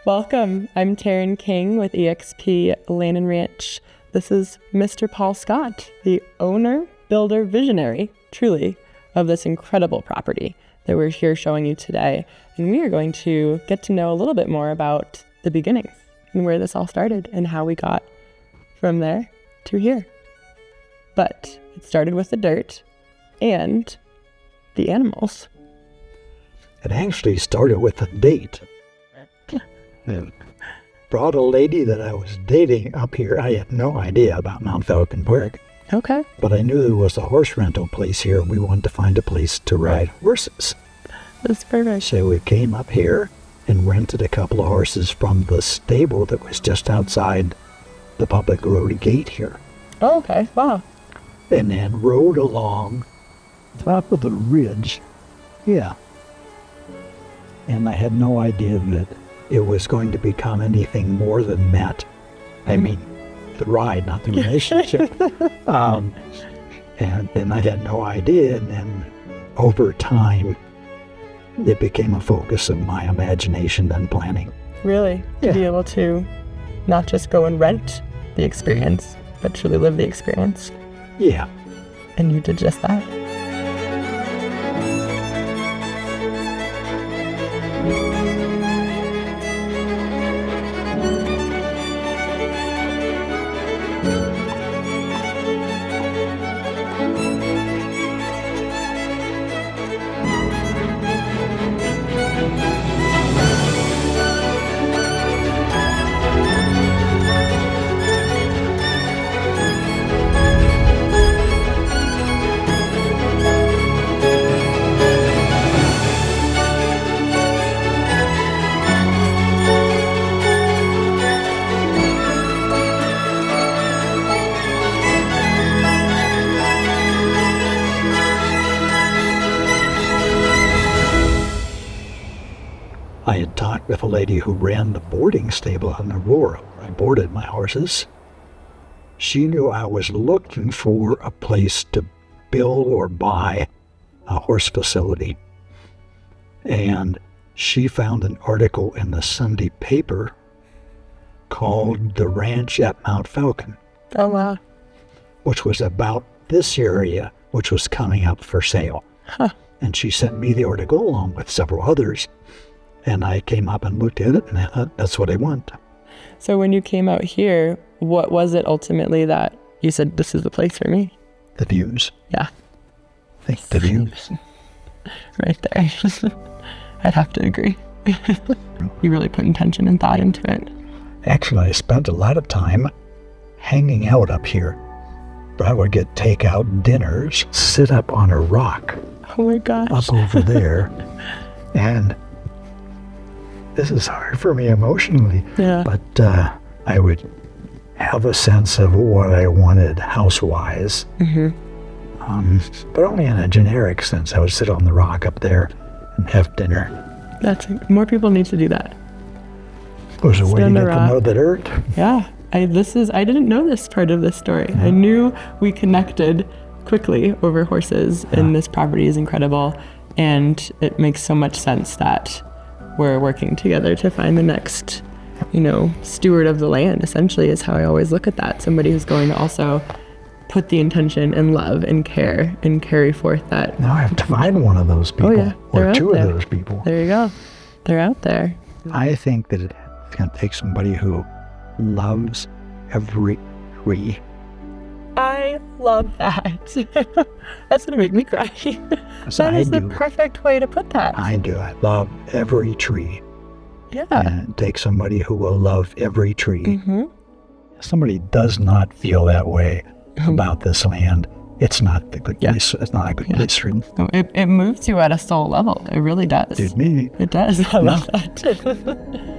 Welcome. I'm Taryn King with eXp Land and Ranch. This is Mr. Paul Scott, the owner, builder, visionary, truly, of this incredible property that we're here showing you today. And we are going to get to know a little bit more about the beginnings and where this all started and how we got from there to here. But it started with the dirt and the animals. It actually started with a date. And brought a lady that I was dating up here. I had no idea about Mount Falcon Park. Okay. But I knew there was a horse rental place here. We wanted to find a place to ride horses. That's perfect. So we came up here and rented a couple of horses from the stable that was just outside the public road gate here. Oh, okay. Wow. And then rode along top of the ridge. Yeah. And I had no idea that it was going to become anything more than that. I mean, the ride, not the relationship. And I had no idea. And then over time, it became a focus of my imagination and planning. Really? Yeah. To be able to not just go and rent the experience, but truly live the experience. Yeah. And you did just that. I had talked with a lady who ran the boarding stable in Aurora, where I boarded my horses. She knew I was looking for a place to build or buy a horse facility. And she found an article in the Sunday paper called The Ranch at Mount Falcon. Oh, wow. Which was about this area, which was coming up for sale. Huh. And she sent me the article along with several others. And I came up and looked at it, and I thought, that's what I want. So when you came out here, what was it ultimately that you said, this is the place for me? The views. Yeah. I think the views. Right there. I'd have to agree. You really put intention and thought into it. Actually, I spent a lot of time hanging out up here. I would get takeout dinners, sit up on a rock. Oh my gosh. Up over there. And this is hard for me emotionally. Yeah. But I would have a sense of what I wanted house-wise. Mm-hmm. But only in a generic sense. I would sit on the rock up there and have dinner. More people need to do that. It was a way to get to know the dirt. Yeah. I didn't know this part of this story. Yeah. I knew we connected quickly over horses, and this property is incredible. And it makes so much sense that we're working together to find the next, steward of the land, essentially, is how I always look at that. Somebody who's going to also put the intention and love and care and carry forth that. Now I have to find one of those people. Oh, yeah. Or two of those people. There you go. They're out there. I think that it's going to take somebody who loves every tree. I love that. That's going to make me cry. That is the perfect way to put that. I do. I love every tree. Yeah. And it takes somebody who will love every tree. Mm-hmm. Somebody does not feel that way about this land, It's not the good place. It's not a good place for him. No, it moves you at a soul level. It really does. Did me. It does. I love that.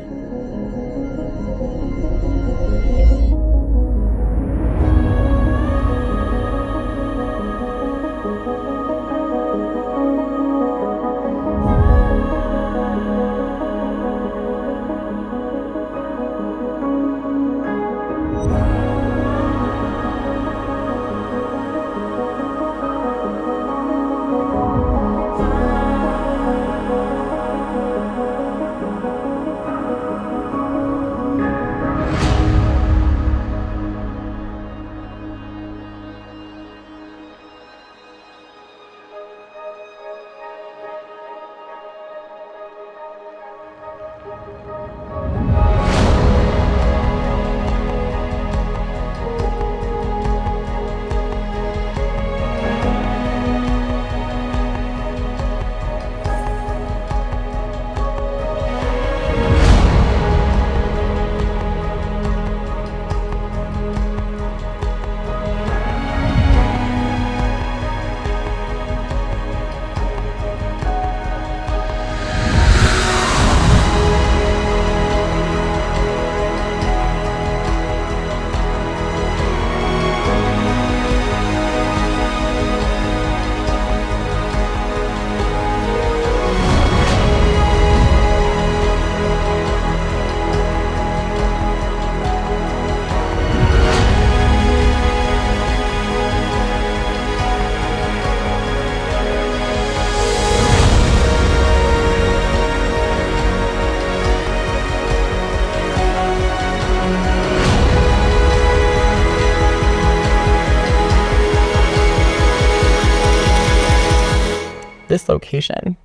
This location,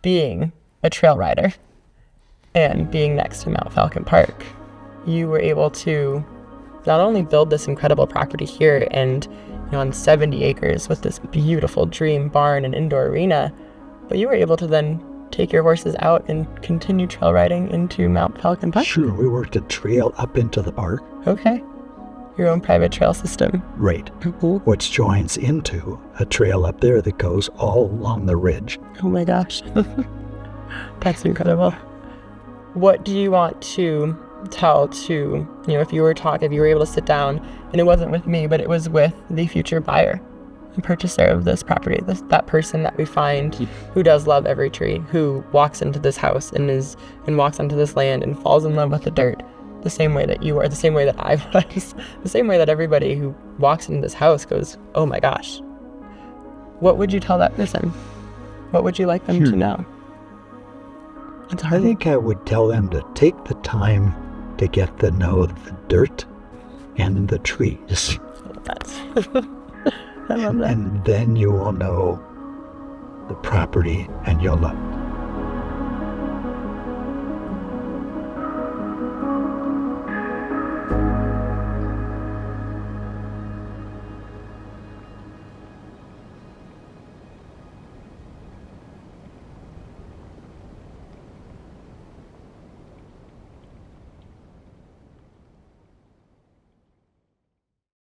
being a trail rider and being next to Mount Falcon Park, you were able to not only build this incredible property here and on 70 acres with this beautiful dream barn and indoor arena, but you were able to then take your horses out and continue trail riding into Mount Falcon Park. Sure, we worked a trail up into the park. Okay. Your own private trail system. Right. Mm-hmm. Which joins into a trail up there that goes all along the ridge. Oh my gosh. That's incredible. What do you want to tell to, if you were able to sit down, and it wasn't with me, but it was with the future buyer and purchaser of this property, that person that we find who does love every tree, who walks into this house and walks onto this land and falls in love with the dirt, the same way that you are, the same way that I was, the same way that everybody who walks into this house goes, oh my gosh. What would you tell that person? What would you like them to know? It's hard. I think I would tell them to take the time to get to know the dirt and the trees. I love that. And then you will know the property and you'll love it.